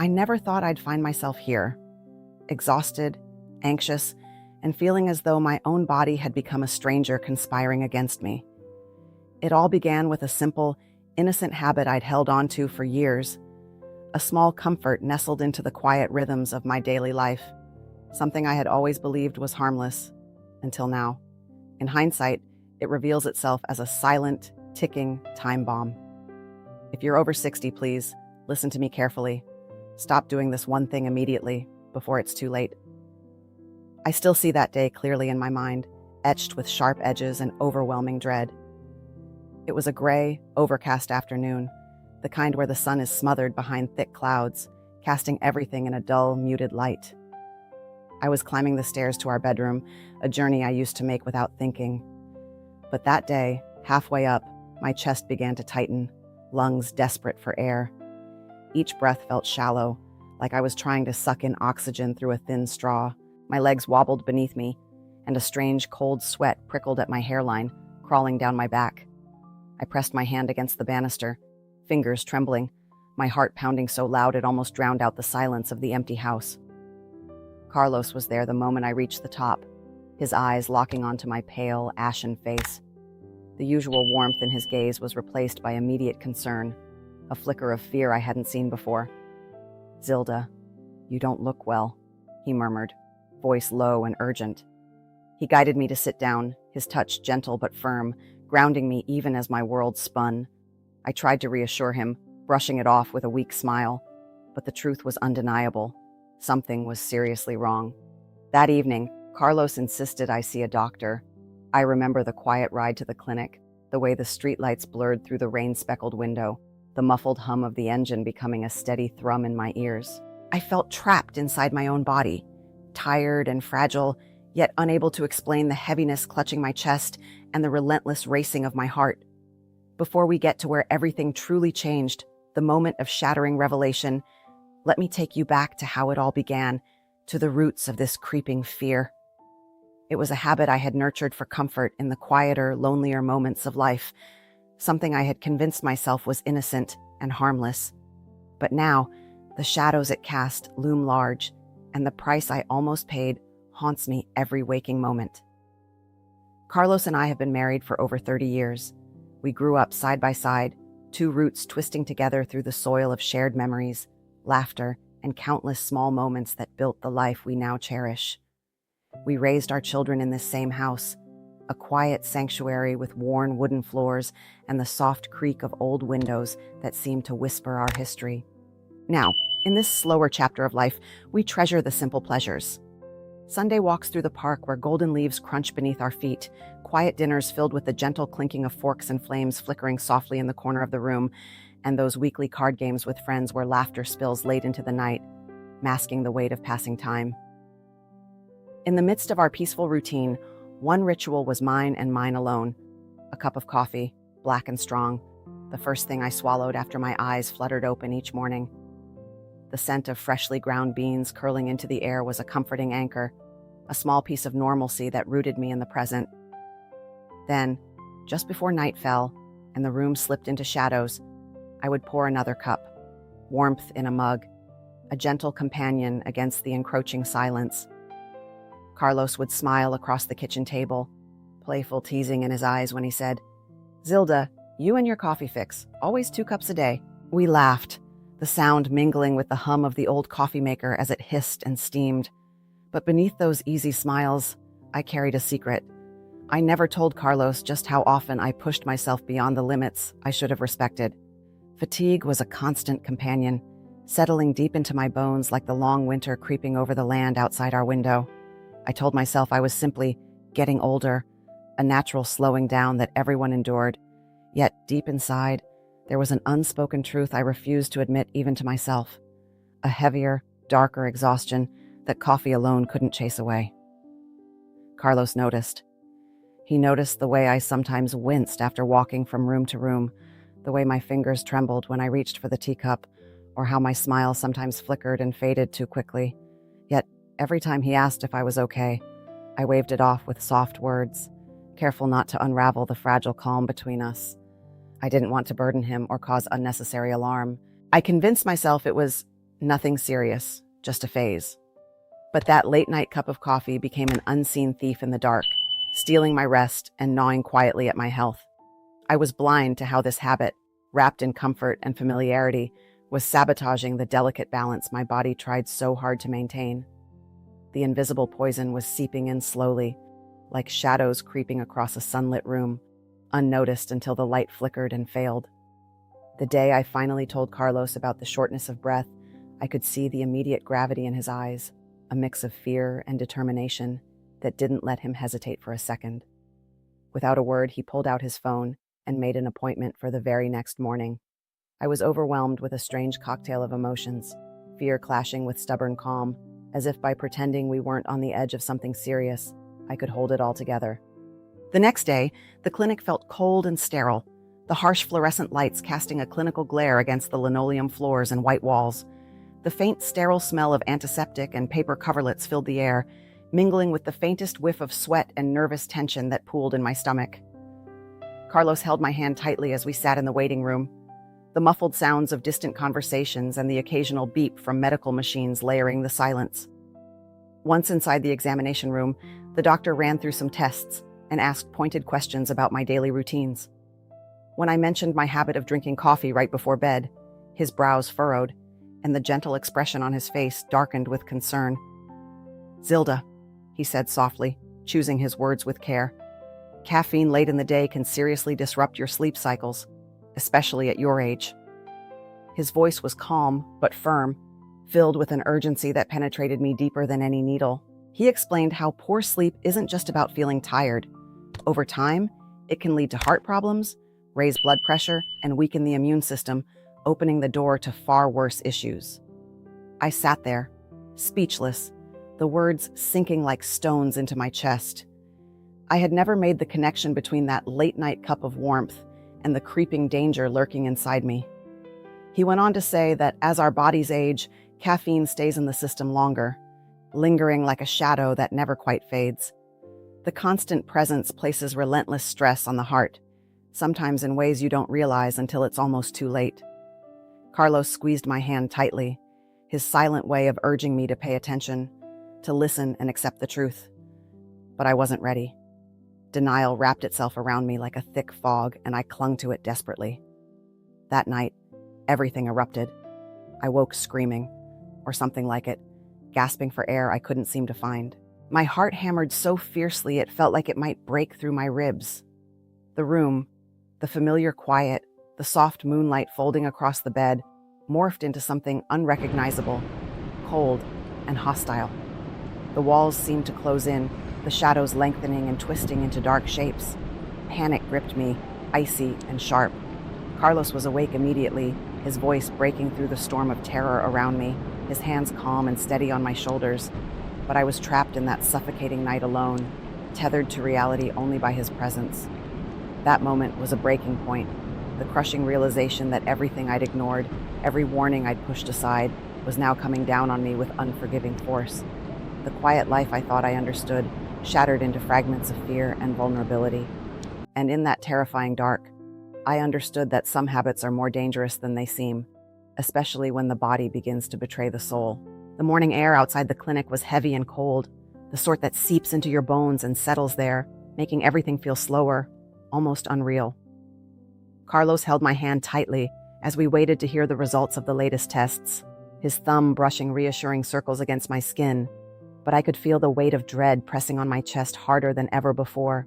I never thought I'd find myself here, exhausted, anxious, and feeling as though my own body had become a stranger conspiring against me. It all began with a simple, innocent habit I'd held on to for years, a small comfort nestled into the quiet rhythms of my daily life, something I had always believed was harmless, until now. In hindsight, it reveals itself as a silent, ticking time bomb. If you're over 60, please, listen to me carefully. Stop doing this one thing immediately, before it's too late. I still see that day clearly in my mind, etched with sharp edges and overwhelming dread. It was a gray, overcast afternoon, the kind where the sun is smothered behind thick clouds, casting everything in a dull, muted light. I was climbing the stairs to our bedroom, a journey I used to make without thinking. But that day, halfway up, my chest began to tighten, lungs desperate for air. Each breath felt shallow, like I was trying to suck in oxygen through a thin straw. My legs wobbled beneath me, and a strange cold sweat prickled at my hairline, crawling down my back. I pressed my hand against the banister, fingers trembling, my heart pounding so loud it almost drowned out the silence of the empty house. Carlos was there the moment I reached the top, his eyes locking onto my pale, ashen face. The usual warmth in his gaze was replaced by immediate concern, a flicker of fear I hadn't seen before. "Zilda, you don't look well," he murmured, voice low and urgent. He guided me to sit down, his touch gentle but firm, grounding me even as my world spun. I tried to reassure him, brushing it off with a weak smile, but the truth was undeniable. Something was seriously wrong. That evening, Carlos insisted I see a doctor. I remember the quiet ride to the clinic, the way the streetlights blurred through the rain-speckled window, the muffled hum of the engine becoming a steady thrum in my ears. I felt trapped inside my own body, tired and fragile, yet unable to explain the heaviness clutching my chest and the relentless racing of my heart. Before we get to where everything truly changed, the moment of shattering revelation, let me take you back to how it all began, to the roots of this creeping fear. It was a habit I had nurtured for comfort in the quieter, lonelier moments of life, something I had convinced myself was innocent and harmless. But now, the shadows it cast loom large, and the price I almost paid haunts me every waking moment. Carlos and I have been married for over 30 years. We grew up side by side, two roots twisting together through the soil of shared memories, laughter, and countless small moments that built the life we now cherish. We raised our children in this same house, a quiet sanctuary with worn wooden floors and the soft creak of old windows that seemed to whisper our history. Now, in this slower chapter of life, we treasure the simple pleasures. Sunday walks through the park where golden leaves crunch beneath our feet, quiet dinners filled with the gentle clinking of forks and flames flickering softly in the corner of the room, and those weekly card games with friends where laughter spills late into the night, masking the weight of passing time. In the midst of our peaceful routine, one ritual was mine and mine alone. A cup of coffee, black and strong, the first thing I swallowed after my eyes fluttered open each morning. The scent of freshly ground beans curling into the air was a comforting anchor, a small piece of normalcy that rooted me in the present. Then, just before night fell and the room slipped into shadows, I would pour another cup, warmth in a mug, a gentle companion against the encroaching silence. Carlos would smile across the kitchen table, playful teasing in his eyes when he said, "Zilda, you and your coffee fix, always 2 cups a day." We laughed, the sound mingling with the hum of the old coffee maker as it hissed and steamed. But beneath those easy smiles, I carried a secret. I never told Carlos just how often I pushed myself beyond the limits I should have respected. Fatigue was a constant companion, settling deep into my bones like the long winter creeping over the land outside our window. I told myself I was simply getting older, a natural slowing down that everyone endured. Yet deep inside, there was an unspoken truth I refused to admit even to myself, a heavier, darker exhaustion that coffee alone couldn't chase away. Carlos noticed. He noticed the way I sometimes winced after walking from room to room, the way my fingers trembled when I reached for the teacup, or how my smile sometimes flickered and faded too quickly. Yet, every time he asked if I was okay, I waved it off with soft words, careful not to unravel the fragile calm between us. I didn't want to burden him or cause unnecessary alarm. I convinced myself it was Nothing serious, just a phase. But that late-night cup of coffee became an unseen thief in the dark, stealing my rest and gnawing quietly at my health. I was blind to how this habit, wrapped in comfort and familiarity, was sabotaging the delicate balance my body tried so hard to maintain. The invisible poison was seeping in slowly, like shadows creeping across a sunlit room, unnoticed until the light flickered and failed. The day I finally told Carlos about the shortness of breath, I could see the immediate gravity in his eyes, a mix of fear and determination that didn't let him hesitate for a second. Without a word, he pulled out his phone and made an appointment for the very next morning. I was overwhelmed with a strange cocktail of emotions, fear clashing with stubborn calm, as if by pretending we weren't on the edge of something serious, I could hold it all together. The next day, the clinic felt cold and sterile, the harsh fluorescent lights casting a clinical glare against the linoleum floors and white walls. The faint, sterile smell of antiseptic and paper coverlets filled the air, mingling with the faintest whiff of sweat and nervous tension that pooled in my stomach. Carlos held my hand tightly as we sat in the waiting room. The muffled sounds of distant conversations and the occasional beep from medical machines layering the silence. Once inside the examination room, the doctor ran through some tests and asked pointed questions about my daily routines. When I mentioned my habit of drinking coffee right before bed, his brows furrowed, and the gentle expression on his face darkened with concern. "Zilda," he said softly, choosing his words with care. "Caffeine late in the day can seriously disrupt your sleep cycles, especially at your age." His voice was calm but firm, filled with an urgency that penetrated me deeper than any needle. He explained how poor sleep isn't just about feeling tired. Over time, it can lead to heart problems, raise blood pressure, and weaken the immune system, opening the door to far worse issues. I sat there, speechless, the words sinking like stones into my chest. I had never made the connection between that late-night cup of warmth and the creeping danger lurking inside me. He went on to say that as our bodies age, caffeine stays in the system longer, lingering like a shadow that never quite fades. The constant presence places relentless stress on the heart, sometimes in ways you don't realize until it's almost too late. Carlos squeezed my hand tightly, his silent way of urging me to pay attention, to listen and accept the truth. But I wasn't ready. Denial wrapped itself around me like a thick fog, and I clung to it desperately. That night, everything erupted. I woke screaming, or something like it, gasping for air I couldn't seem to find. My heart hammered so fiercely it felt like it might break through my ribs. The room, the familiar quiet, the soft moonlight folding across the bed, morphed into something unrecognizable, cold and hostile. The walls seemed to close in, the shadows lengthening and twisting into dark shapes. Panic gripped me, icy and sharp. Carlos was awake immediately, his voice breaking through the storm of terror around me, his hands calm and steady on my shoulders. But I was trapped in that suffocating night alone, tethered to reality only by his presence. That moment was a breaking point, the crushing realization that everything I'd ignored, every warning I'd pushed aside, was now coming down on me with unforgiving force. The quiet life I thought I understood shattered into fragments of fear and vulnerability. And in that terrifying dark, I understood that some habits are more dangerous than they seem, especially when the body begins to betray the soul. The morning air outside the clinic was heavy and cold, the sort that seeps into your bones and settles there, making everything feel slower, almost unreal. Carlos held my hand tightly as we waited to hear the results of the latest tests, his thumb brushing reassuring circles against my skin, but I could feel the weight of dread pressing on my chest harder than ever before.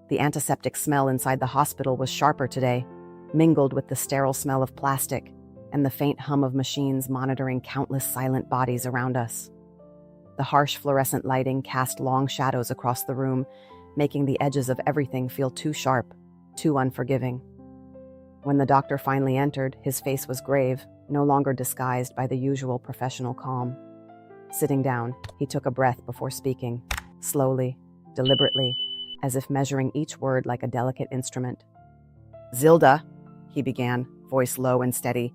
The antiseptic smell inside the hospital was sharper today, mingled with the sterile smell of plastic and the faint hum of machines monitoring countless silent bodies around us. The harsh fluorescent lighting cast long shadows across the room, making the edges of everything feel too sharp, too unforgiving. When the doctor finally entered, his face was grave, no longer disguised by the usual professional calm. Sitting down, he took a breath before speaking, slowly, deliberately, as if measuring each word like a delicate instrument. "Zilda," he began, voice low and steady,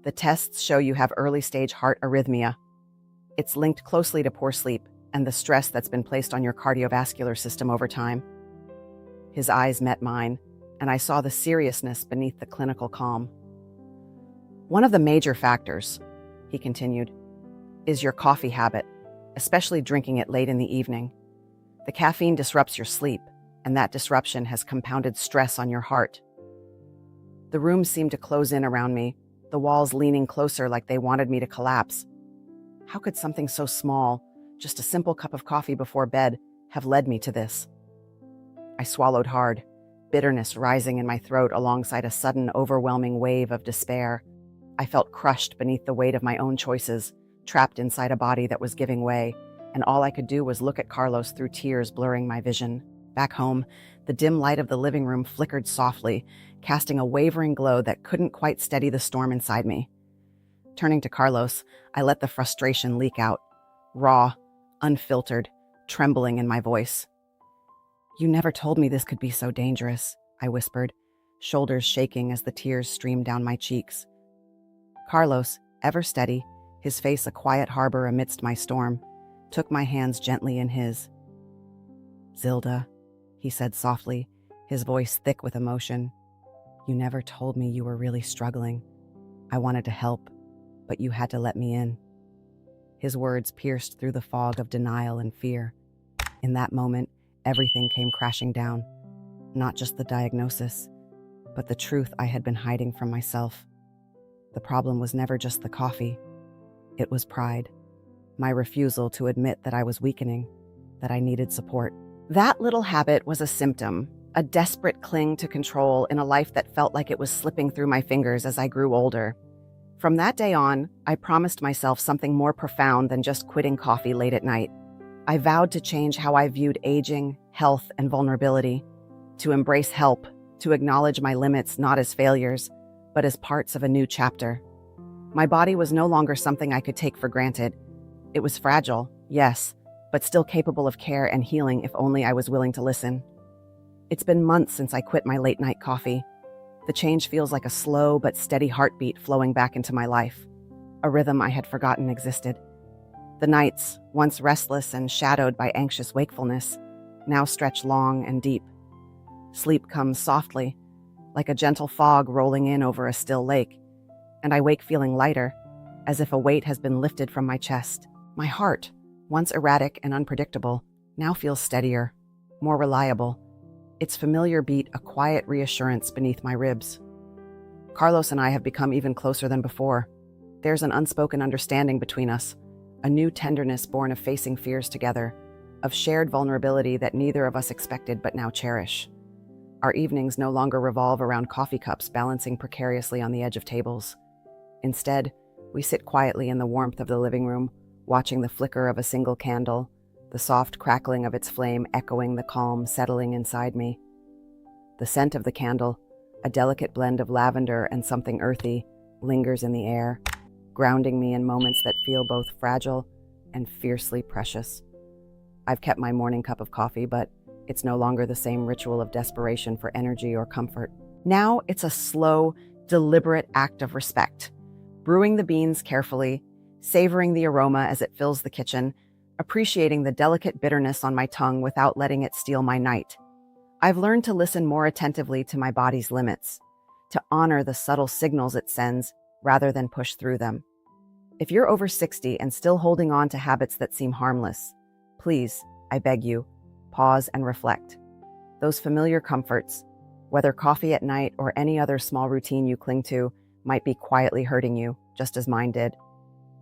"the tests show you have early-stage heart arrhythmia. It's linked closely to poor sleep and the stress that's been placed on your cardiovascular system over time." His eyes met mine, and I saw the seriousness beneath the clinical calm. "One of the major factors," he continued, is your coffee habit, especially drinking it late in the evening. The caffeine disrupts your sleep, and that disruption has compounded stress on your heart. The room seemed to close in around me, the walls leaning closer like they wanted me to collapse. How could something so small, just a simple cup of coffee before bed, have led me to this? I swallowed hard, bitterness rising in my throat alongside a sudden, overwhelming wave of despair. I felt crushed beneath the weight of my own choices, trapped inside a body that was giving way, and all I could do was look at Carlos through tears blurring my vision. Back home, the dim light of the living room flickered softly, casting a wavering glow that couldn't quite steady the storm inside me. Turning to Carlos, I let the frustration leak out, raw, unfiltered, trembling in my voice. You never told me this could be so dangerous, I whispered, shoulders shaking as the tears streamed down my cheeks. Carlos, ever steady, his face a quiet harbor amidst my storm, took my hands gently in his. Zilda, he said softly, his voice thick with emotion. You never told me you were really struggling. I wanted to help, but you had to let me in. His words pierced through the fog of denial and fear. In that moment, everything came crashing down. Not just the diagnosis, but the truth I had been hiding from myself. The problem was never just the coffee. It was pride. My refusal to admit that I was weakening, that I needed support. That little habit was a symptom, a desperate cling to control in a life that felt like it was slipping through my fingers as I grew older. From that day on, I promised myself something more profound than just quitting coffee late at night. I vowed to change how I viewed aging, health, and vulnerability, to embrace help, to acknowledge my limits not as failures, but as parts of a new chapter. My body was no longer something I could take for granted. It was fragile, yes, but still capable of care and healing if only I was willing to listen. It's been months since I quit my late-night coffee. The change feels like a slow but steady heartbeat flowing back into my life, a rhythm I had forgotten existed. The nights, once restless and shadowed by anxious wakefulness, now stretch long and deep. Sleep comes softly, like a gentle fog rolling in over a still lake, and I wake feeling lighter, as if a weight has been lifted from my chest. My heart, once erratic and unpredictable, now feels steadier, more reliable, its familiar beat a quiet reassurance beneath my ribs. Carlos and I have become even closer than before. There's an unspoken understanding between us, a new tenderness born of facing fears together, of shared vulnerability that neither of us expected but now cherish. Our evenings no longer revolve around coffee cups balancing precariously on the edge of tables. Instead, we sit quietly in the warmth of the living room, watching the flicker of a single candle, the soft crackling of its flame echoing the calm settling inside me. The scent of the candle, a delicate blend of lavender and something earthy, lingers in the air, grounding me in moments that feel both fragile and fiercely precious. I've kept my morning cup of coffee, but it's no longer the same ritual of desperation for energy or comfort. Now it's a slow, deliberate act of respect, brewing the beans carefully, savoring the aroma as it fills the kitchen, appreciating the delicate bitterness on my tongue without letting it steal my night. I've learned to listen more attentively to my body's limits, to honor the subtle signals it sends rather than push through them. If you're over 60 and still holding on to habits that seem harmless, please, I beg you, pause and reflect. Those familiar comforts, whether coffee at night or any other small routine you cling to, might be quietly hurting you, just as mine did.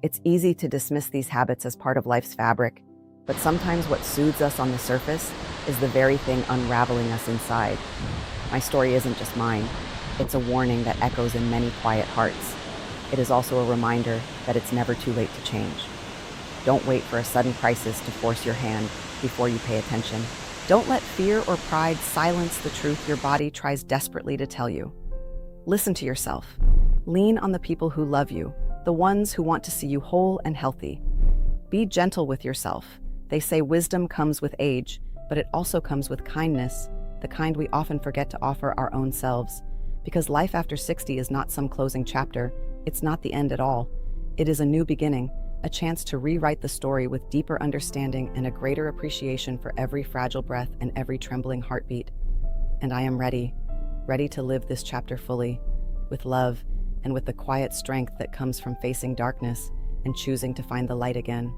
It's easy to dismiss these habits as part of life's fabric, but sometimes what soothes us on the surface is the very thing unraveling us inside. My story isn't just mine. It's a warning that echoes in many quiet hearts. It is also a reminder that it's never too late to change. Don't wait for a sudden crisis to force your hand before you pay attention. Don't let fear or pride silence the truth your body tries desperately to tell you. Listen to yourself. Lean on the people who love you, the ones who want to see you whole and healthy. Be gentle with yourself. They say wisdom comes with age, but it also comes with kindness, the kind we often forget to offer our own selves. Because life after 60 is not some closing chapter, it's not the end at all. It is a new beginning, a chance to rewrite the story with deeper understanding and a greater appreciation for every fragile breath and every trembling heartbeat. And I am ready to live this chapter fully, with love, and with the quiet strength that comes from facing darkness and choosing to find the light again.